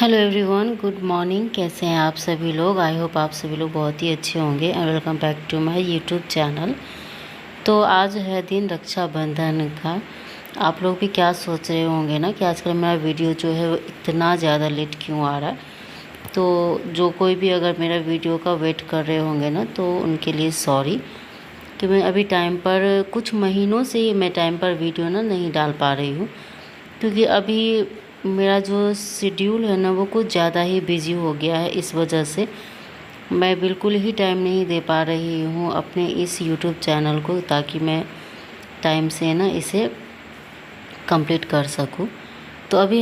Hello everyone, good morning. कैसे हैं आप सभी लोग? आई होप आप सभी लोग बहुत ही अच्छे होंगे and welcome back to my YouTube channel. तो आज है दिन रक्षाबंधन का। आप लोग भी क्या सोच रहे होंगे ना कि आजकल मेरा वीडियो जो है वो इतना ज़्यादा लेट क्यों आ रहा है। तो जो कोई भी अगर मेरा वीडियो का वेट कर रहे होंगे ना तो उनके लिए सॉरी कि मैं अभी टाइम पर कुछ महीनों से ही मैं टाइम पर वीडियो ना नहीं डाल पा रही हूँ, क्योंकि अभी मेरा जो शेड्यूल है ना वो कुछ ज़्यादा ही बिजी हो गया है। इस वजह से मैं बिल्कुल ही टाइम नहीं दे पा रही हूँ अपने इस यूट्यूब चैनल को, ताकि मैं टाइम से ना इसे कंप्लीट कर सकूँ। तो अभी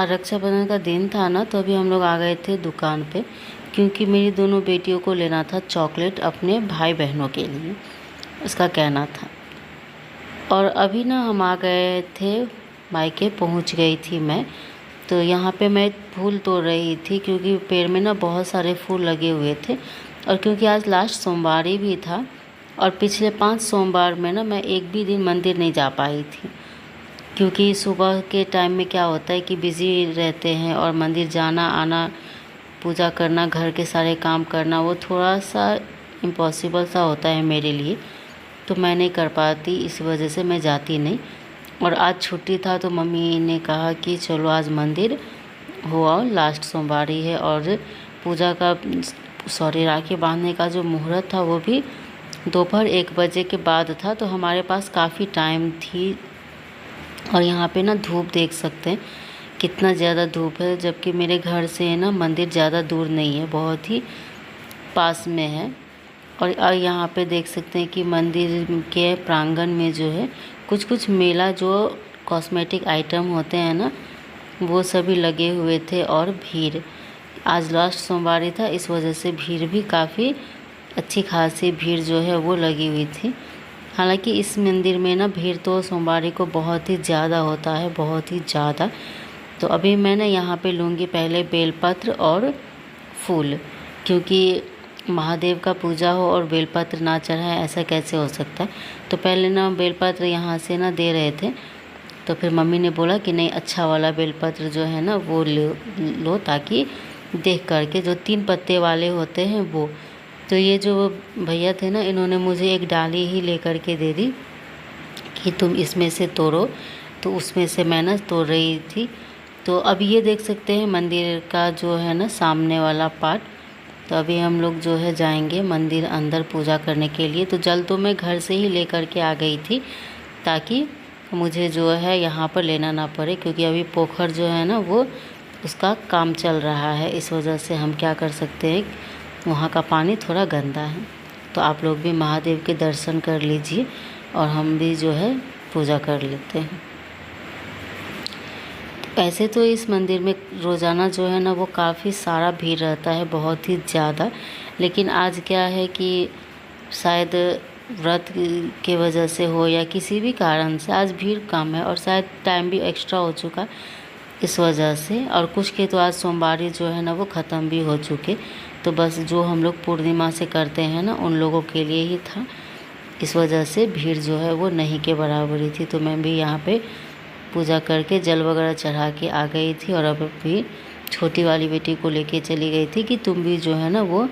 रक्षाबंधन का दिन था ना, तो अभी हम लोग आ गए थे दुकान पे, क्योंकि मेरी दोनों बेटियों को लेना था चॉकलेट अपने भाई बहनों के लिए, उसका कहना था। और अभी ना हम आ गए थे, मायके पहुंच गई थी मैं। तो यहाँ पे मैं फूल तोड़ रही थी, क्योंकि पेड़ में ना बहुत सारे फूल लगे हुए थे। और क्योंकि आज लास्ट सोमवारी भी था और पिछले 5 सोमवार में ना मैं एक भी दिन मंदिर नहीं जा पाई थी, क्योंकि सुबह के टाइम में क्या होता है कि बिज़ी रहते हैं और मंदिर जाना आना, पूजा करना, घर के सारे काम करना, वो थोड़ा सा इम्पॉसिबल सा होता है मेरे लिए। तो मैं नहीं कर पाती, इस वजह से मैं जाती नहीं। और आज छुट्टी था तो मम्मी ने कहा कि चलो आज मंदिर हो आओ, लास्ट सोमवारी है। और पूजा का राखी बांधने का जो मुहूर्त था वो भी दोपहर 1 बजे के बाद था, तो हमारे पास काफ़ी टाइम थी। और यहाँ पे ना धूप देख सकते हैं कितना ज़्यादा धूप है, जबकि मेरे घर से ना मंदिर ज़्यादा दूर नहीं है, बहुत ही पास में है। और यहाँ पे देख सकते हैं कि मंदिर के प्रांगण में जो है कुछ मेला जो कॉस्मेटिक आइटम होते हैं ना वो सभी लगे हुए थे। और भीड़, आज लास्ट सोमवारी था, इस वजह से भीड़ भी काफ़ी अच्छी खासी भीड़ जो है वो लगी हुई थी। हालांकि इस मंदिर में ना भीड़ तो सोमवारी को बहुत ही ज़्यादा होता है, बहुत ही ज़्यादा। तो अभी मैं ना यहाँ पे लूँगी पहले बेलपत्र और फूल, क्योंकि महादेव का पूजा हो और बेलपत्र ना चढ़ाए, ऐसा कैसे हो सकता है। तो पहले ना बेलपत्र यहाँ से ना दे रहे थे, तो फिर मम्मी ने बोला कि नहीं, अच्छा वाला बेलपत्र जो है ना वो लो, ताकि देख करके जो 3 पत्ते वाले होते हैं वो। तो ये जो भैया थे ना, इन्होंने मुझे एक डाली ही ले कर के दे दी कि तुम इसमें से तोड़ो। तो उसमें से मैं ना तोड़ रही थी। तो अब ये देख सकते हैं मंदिर का जो है ना सामने वाला पार्ट। तो अभी हम लोग जो है जाएंगे मंदिर अंदर पूजा करने के लिए। तो जल तो मैं घर से ही लेकर के आ गई थी, ताकि मुझे जो है यहाँ पर लेना ना पड़े, क्योंकि अभी पोखर जो है ना वो उसका काम चल रहा है। इस वजह से हम क्या कर सकते हैं, वहाँ का पानी थोड़ा गंदा है। तो आप लोग भी महादेव के दर्शन कर लीजिए और हम भी जो है पूजा कर लेते हैं। ऐसे तो इस मंदिर में रोज़ाना जो है ना वो काफ़ी सारा भीड़ रहता है, बहुत ही ज़्यादा। लेकिन आज क्या है कि शायद व्रत के वजह से हो या किसी भी कारण से आज भीड़ कम है, और शायद टाइम भी एक्स्ट्रा हो चुका इस वजह से। और कुछ के तो आज सोमवारी जो है ना वो ख़त्म भी हो चुके। तो बस जो हम लोग पूर्णिमा से करते हैं ना उन लोगों के लिए ही था, इस वजह से भीड़ जो है वो नहीं के बराबरी थी। तो मैं भी यहाँ पे पूजा करके जल वगैरह चढ़ा के आ गई थी। और अब भी छोटी वाली बेटी को लेके चली गई थी कि तुम भी जो है ना वो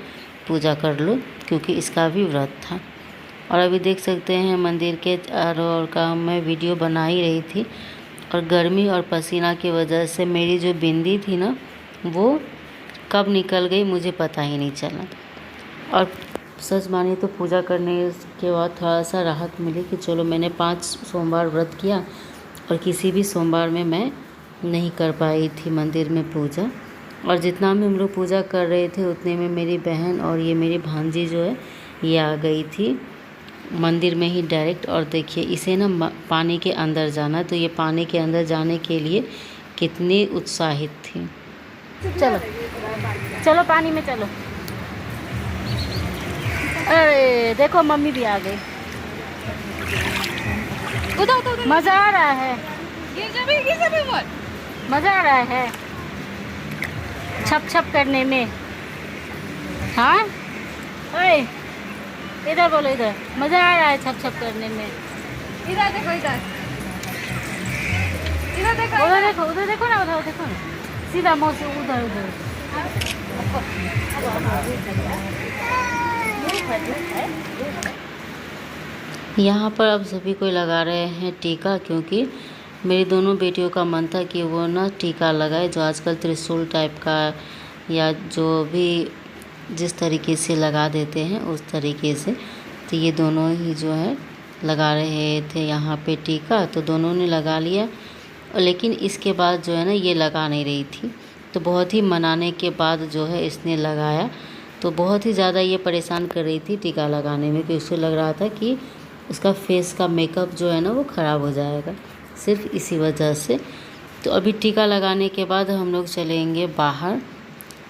पूजा कर लो, क्योंकि इसका भी व्रत था। और अभी देख सकते हैं मंदिर के चारों ओर का मैं वीडियो बना ही रही थी, और गर्मी और पसीना की वजह से मेरी जो बिंदी थी ना वो कब निकल गई मुझे पता ही नहीं चला। और सच मानिए तो पूजा करने के बाद थोड़ा सा राहत मिली कि चलो मैंने 5 सोमवार व्रत किया, और किसी भी सोमवार में मैं नहीं कर पाई थी मंदिर में पूजा। और जितना भी हम लोग पूजा कर रहे थे उतने में मेरी बहन और ये मेरी भांजी जो है ये आ गई थी मंदिर में ही डायरेक्ट। और देखिए इसे ना पानी के अंदर जाना है, तो ये पानी के अंदर जाने के लिए कितनी उत्साहित थी। चलो चलो पानी में चलो। अरे देखो मम्मी भी आ गई। मज़ा आ रहा है, मज़ा आ रहा है छप छप करने में। हाँ ओए इधर बोलो, इधर मज़ा आ रहा है छप छप करने में। इधर देखो, इधर देखो, उधर देखो, उधर देखो ना, उधर देखो ना। सीधा मुँह से उधर उधर। यहाँ पर अब सभी कोई लगा रहे हैं टीका, क्योंकि मेरी दोनों बेटियों का मन था कि वो ना टीका लगाए, जो आजकल त्रिशूल टाइप का या जो भी जिस तरीके से लगा देते हैं उस तरीके से। तो ये दोनों ही जो है लगा रहे थे यहाँ पे टीका, तो दोनों ने लगा लिया। और लेकिन इसके बाद जो है ना ये लगा नहीं रही थी, तो बहुत ही मनाने के बाद जो है इसने लगाया। तो बहुत ही ज़्यादा ये परेशान कर रही थी टीका लगाने में, कि उसको लग रहा था कि उसका फेस का मेकअप जो है ना वो ख़राब हो जाएगा, सिर्फ इसी वजह से। तो अभी टीका लगाने के बाद हम लोग चलेंगे बाहर।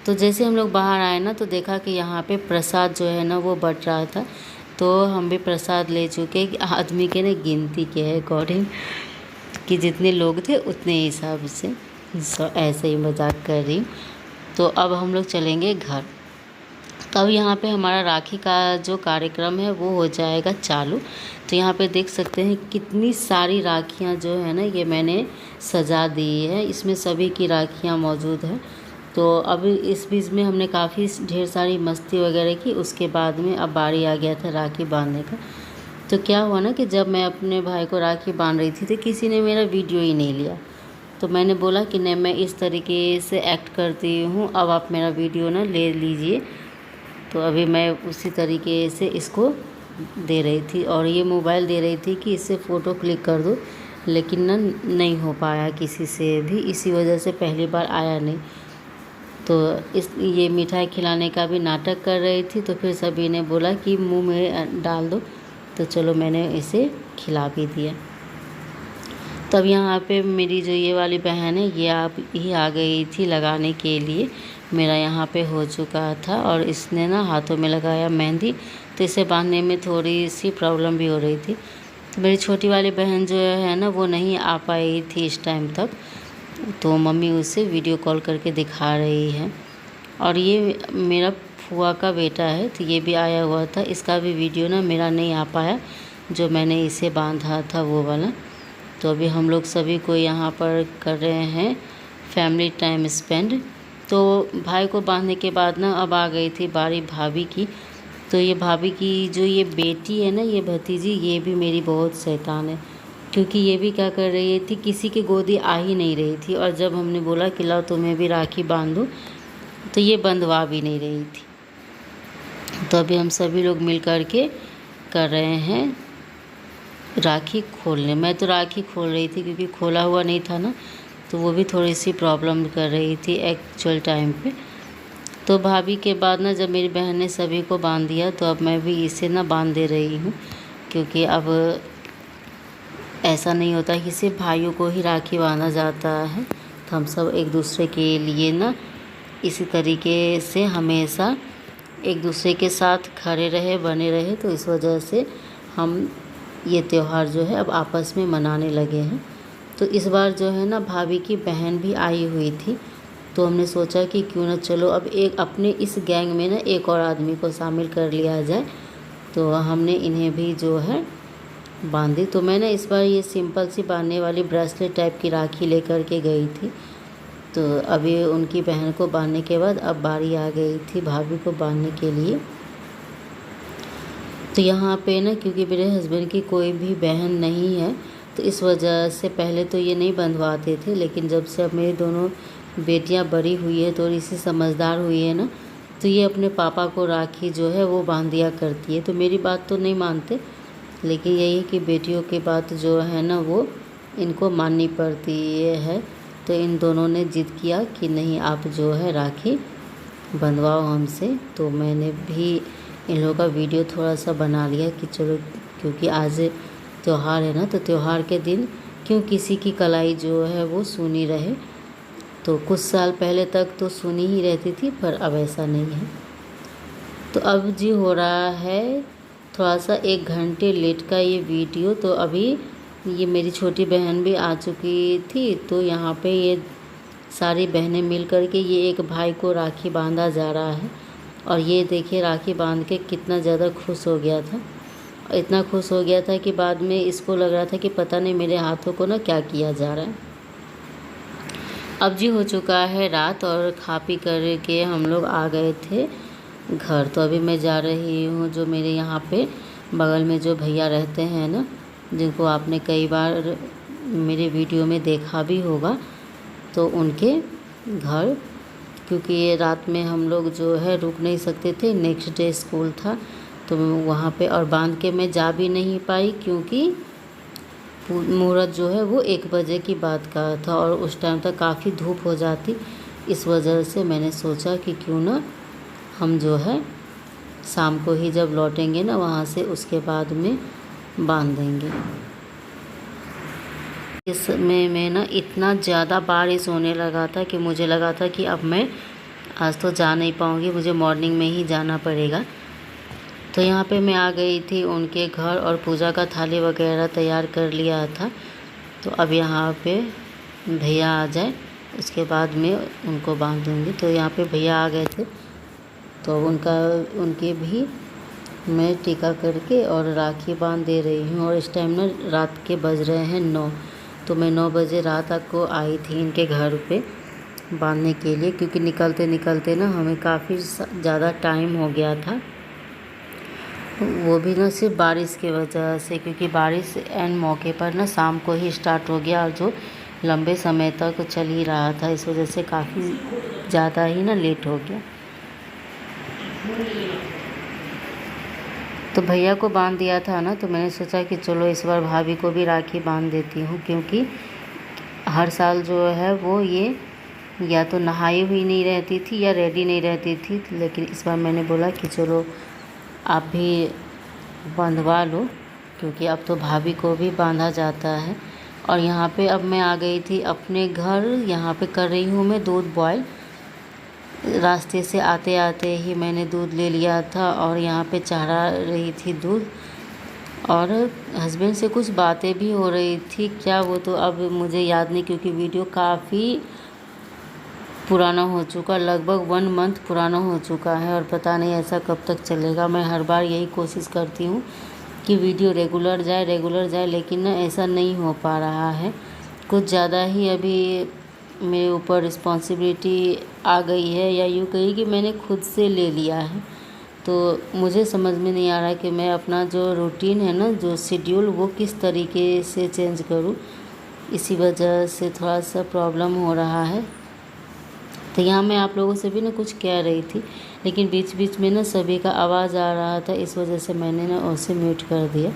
तो जैसे हम लोग बाहर आए ना, तो देखा कि यहाँ पे प्रसाद जो है ना वो बँट रहा था। तो हम भी प्रसाद ले चुके, आदमी के ना गिनती के है अकॉर्डिंग, कि जितने लोग थे उतने हिसाब से। ऐसे ही मजाक कर रही हूँ। तो अब हम लोग चलेंगे घर। तब यहाँ पे हमारा राखी का जो कार्यक्रम है वो हो जाएगा चालू। तो यहाँ पे देख सकते हैं कितनी सारी राखियाँ जो है ना ये मैंने सजा दी है, इसमें सभी की राखियाँ मौजूद हैं। तो अभी इस बीच में हमने काफ़ी ढेर सारी मस्ती वगैरह की। उसके बाद में अब बारी आ गया था राखी बांधने का। तो क्या हुआ ना कि जब मैं अपने भाई को राखी बांध रही थी तो किसी ने मेरा वीडियो ही नहीं लिया। तो मैंने बोला कि नहीं, मैं इस तरीके से एक्ट करती हूँ, अब आप मेरा वीडियो ना ले लीजिए। तो अभी मैं उसी तरीके से इसको दे रही थी, और ये मोबाइल दे रही थी कि इससे फ़ोटो क्लिक कर दो, लेकिन ना नहीं हो पाया किसी से भी, इसी वजह से पहली बार आया नहीं। तो ये मिठाई खिलाने का भी नाटक कर रही थी, तो फिर सभी ने बोला कि मुंह में डाल दो, तो चलो मैंने इसे खिला भी दिया। तब यहाँ पे मेरी जो ये वाली बहन है ये आप ही आ गई थी लगाने के लिए। मेरा यहाँ पे हो चुका था और इसने ना हाथों में लगाया मेहंदी, तो इसे बांधने में थोड़ी सी प्रॉब्लम भी हो रही थी। तो मेरी छोटी वाली बहन जो है ना वो नहीं आ पाई थी इस टाइम तक, तो मम्मी उसे वीडियो कॉल करके दिखा रही है। और ये मेरा फुआ का बेटा है, तो ये भी आया हुआ था, इसका भी वीडियो ना मेरा नहीं आ पाया, जो मैंने इसे बांधा था वो वाला। तो अभी हम लोग सभी को यहाँ पर कर रहे हैं फैमिली टाइम स्पेंड। तो भाई को बांधने के बाद ना अब आ गई थी बारी भाभी की। तो ये भाभी की जो ये बेटी है ना, ये भतीजी, ये भी मेरी बहुत शैतान है, क्योंकि ये भी क्या कर रही थी, किसी की गोदी आ ही नहीं रही थी। और जब हमने बोला कि लाओ तुम्हें भी राखी बांधो, तो ये बंधवा भी नहीं रही थी। तो अभी हम सभी लोग मिल कर के कर रहे हैं राखी खोलने। मैं तो राखी खोल रही थी क्योंकि खोला हुआ नहीं था ना, तो वो भी थोड़ी सी प्रॉब्लम कर रही थी एक्चुअल टाइम पे। तो भाभी के बाद ना जब मेरी बहन ने सभी को बांध दिया, तो अब मैं भी इसे ना बांध दे रही हूँ, क्योंकि अब ऐसा नहीं होता कि सिर्फ भाइयों को ही राखी बांधा जाता है। तो हम सब एक दूसरे के लिए ना इसी तरीके से हमेशा एक दूसरे के साथ खड़े रहे, बने रहे। तो इस वजह से हम ये त्यौहार जो है अब आपस में मनाने लगे हैं। तो इस बार जो है ना भाभी की बहन भी आई हुई थी, तो हमने सोचा कि क्यों ना चलो अब एक अपने इस गैंग में ना एक और आदमी को शामिल कर लिया जाए। तो हमने इन्हें भी जो है बांधी। तो मैंने इस बार ये सिंपल सी बांधने वाली ब्रेसलेट टाइप की राखी लेकर के गई थी। तो अभी उनकी बहन को बांधने के बाद अब बारी आ गई थी भाभी को बांधने के लिए। तो यहाँ पे ना क्योंकि मेरे हस्बैंड की कोई भी बहन नहीं है, तो इस वजह से पहले तो ये नहीं बंधवाते थे, लेकिन जब से अब मेरी दोनों बेटियाँ बड़ी हुई है, थोड़ी सी समझदार हुई है ना, तो ये अपने पापा को राखी जो है वो बांध दिया करती है। तो मेरी बात तो नहीं मानते, लेकिन यही है कि बेटियों की बात जो है ना वो इनको माननी पड़ती है। तो इन दोनों ने जिद किया कि नहीं, आप जो है राखी बंधवाओ हमसे। तो मैंने भी इन लोगों का वीडियो थोड़ा सा बना लिया कि चलो, क्योंकि आज त्यौहार है ना, तो त्यौहार के दिन क्यों किसी की कलाई जो है वो सूनी रहे। तो कुछ साल पहले तक तो सूनी ही रहती थी, पर अब ऐसा नहीं है। तो अब जी हो रहा है थोड़ा सा 1 घंटे लेट का ये वीडियो। तो अभी ये मेरी छोटी बहन भी आ चुकी थी, तो यहाँ पे ये सारी बहनें मिल कर के ये एक भाई को राखी बांधा जा रहा है। और ये देखिए राखी बांध के कितना ज़्यादा खुश हो गया था, इतना खुश हो गया था कि बाद में इसको लग रहा था कि पता नहीं मेरे हाथों को ना क्या किया जा रहा है। अब जी हो चुका है रात और खा पी कर के हम लोग आ गए थे घर। तो अभी मैं जा रही हूँ जो मेरे यहाँ पे बगल में जो भैया रहते हैं ना, जिनको आपने कई बार मेरे वीडियो में देखा भी होगा, तो उनके घर, क्योंकि ये रात में हम लोग जो है रुक नहीं सकते थे, नेक्स्ट डे स्कूल था। तो वहाँ पे और बांध के मैं जा भी नहीं पाई क्योंकि मुहूर्त जो है वो 1 बजे की बात का था और उस टाइम तक काफ़ी धूप हो जाती। इस वजह से मैंने सोचा कि क्यों ना हम जो है शाम को ही जब लौटेंगे ना वहाँ से, उसके बाद में बांध देंगे। इसमें मैं ना इतना ज़्यादा बारिश होने लगा था कि मुझे लगा था कि अब मैं आज तो जा नहीं पाऊँगी, मुझे मॉर्निंग में ही जाना पड़ेगा। तो यहाँ पे मैं आ गई थी उनके घर और पूजा का थाली वगैरह तैयार कर लिया था। तो अब यहाँ पे भैया आ जाए उसके बाद में उनको बांध दूँगी। तो यहाँ पे भैया आ गए थे, तो उनके भी मैं टीका करके और राखी बांध दे रही हूँ। और इस टाइम ना रात के बज रहे हैं 9। तो मैं 9 बजे रात तक को आई थी इनके घर पे बांधने के लिए, क्योंकि निकलते निकलते ना हमें काफ़ी ज़्यादा टाइम हो गया था। वो भी ना सिर्फ बारिश की वजह से, क्योंकि बारिश एंड मौके पर ना शाम को ही स्टार्ट हो गया और जो लंबे समय तक चल ही रहा था, इस वजह से काफ़ी ज़्यादा ही ना लेट हो गया। तो भैया को बांध दिया था ना, तो मैंने सोचा कि चलो इस बार भाभी को भी राखी बांध देती हूँ, क्योंकि हर साल जो है वो ये या तो नहाई हुई नहीं रहती थी या रेडी नहीं रहती थी। लेकिन इस बार मैंने बोला कि चलो आप भी बंधवा लो, क्योंकि अब तो भाभी को भी बांधा जाता है। और यहाँ पे अब मैं आ गई थी अपने घर। यहाँ पे कर रही हूँ मैं दूध बॉयल। रास्ते से आते आते ही मैंने दूध ले लिया था और यहाँ पे चढ़ा रही थी दूध। और हस्बैंड से कुछ बातें भी हो रही थी, क्या वो तो अब मुझे याद नहीं, क्योंकि वीडियो काफ़ी पुराना हो चुका, लगभग 1 मंथ पुराना हो चुका है और पता नहीं ऐसा कब तक चलेगा। मैं हर बार यही कोशिश करती हूँ कि वीडियो रेगुलर जाए, लेकिन ना ऐसा नहीं हो पा रहा है। कुछ ज़्यादा ही अभी मेरे ऊपर रिस्पॉन्सिबिलिटी आ गई है, या यूँ कहिए कि मैंने खुद से ले लिया है। तो मुझे समझ में नहीं आ रहा कि मैं अपना जो रूटीन है ना, जो शेड्यूल, वो किस तरीके से चेंज करूँ। इसी वजह से थोड़ा सा प्रॉब्लम हो रहा है। तो यहाँ मैं आप लोगों से भी ना कुछ कह रही थी, लेकिन बीच बीच में ना सभी का आवाज़ आ रहा था, इस वजह से मैंने ना उसे म्यूट कर दिया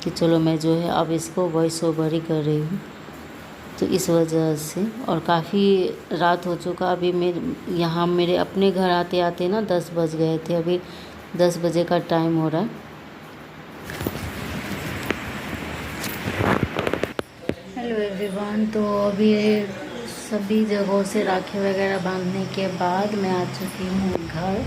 कि चलो मैं जो है अब इसको वॉइस ओवर ही कर रही हूँ। तो इस वजह से, और काफ़ी रात हो चुका। अभी यहाँ मेरे अपने घर आते आते ना 10 बज गए थे। अभी 10 बजे का टाइम हो रहा है। हेलो एवरीवन, तो अभी सभी जगहों से राखी वगैरह बांधने के बाद मैं आ चुकी हूँ घर।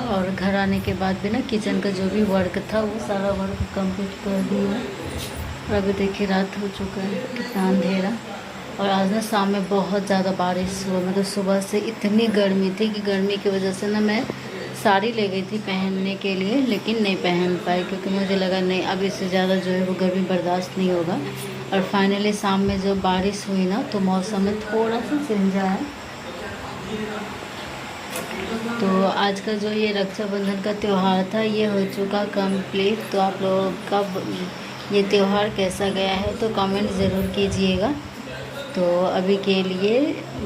और घर आने के बाद भी ना किचन का जो भी वर्क था वो सारा वर्क कंप्लीट कर दिया। और अभी देखिए रात हो चुका है, कितना अंधेरा। और आज ना शाम में बहुत ज़्यादा बारिश हुआ। मतलब सुबह से इतनी गर्मी थी कि गर्मी की वजह से ना मैं साड़ी ले गई थी पहनने के लिए, लेकिन नहीं पहन पाई, क्योंकि मुझे लगा नहीं अब इससे ज़्यादा जो है वो गर्मी बर्दाश्त नहीं होगा। और फाइनली शाम में जब बारिश हुई ना, तो मौसम में थोड़ा सा चेंज आया। तो आज का जो ये रक्षाबंधन का त्यौहार था ये हो चुका कंप्लीट। तो आप लोगों का ये त्यौहार कैसा गया है तो कमेंट ज़रूर कीजिएगा। तो अभी के लिए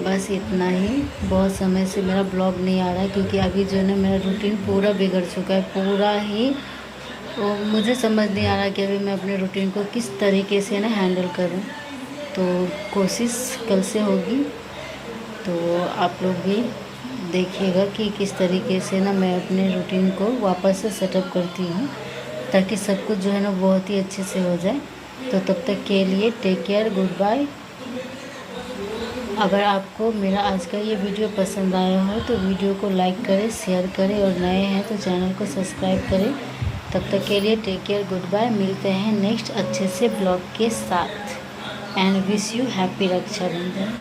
बस इतना ही। बहुत समय से मेरा ब्लॉग नहीं आ रहा है, क्योंकि अभी जो है ना मेरा रूटीन पूरा बिगड़ चुका है, पूरा ही। तो मुझे समझ नहीं आ रहा कि अभी मैं अपने रूटीन को किस तरीके से ना हैंडल करूं। तो कोशिश कल से होगी। तो आप लोग भी देखिएगा कि किस तरीके से ना मैं अपने रूटीन को वापस से सेटअप करती हूँ, ताकि सब कुछ जो है ना बहुत ही अच्छे से हो जाए। तो तब तक के लिए टेक केयर, गुड बाय। अगर आपको मेरा आज का ये वीडियो पसंद आया हो तो वीडियो को लाइक करें, शेयर करें, और नए हैं तो चैनल को सब्सक्राइब करें। तब तक के लिए टेक केयर, गुड बाय। मिलते हैं नेक्स्ट अच्छे से ब्लॉग के साथ। And wish you happy Rakshabandhan.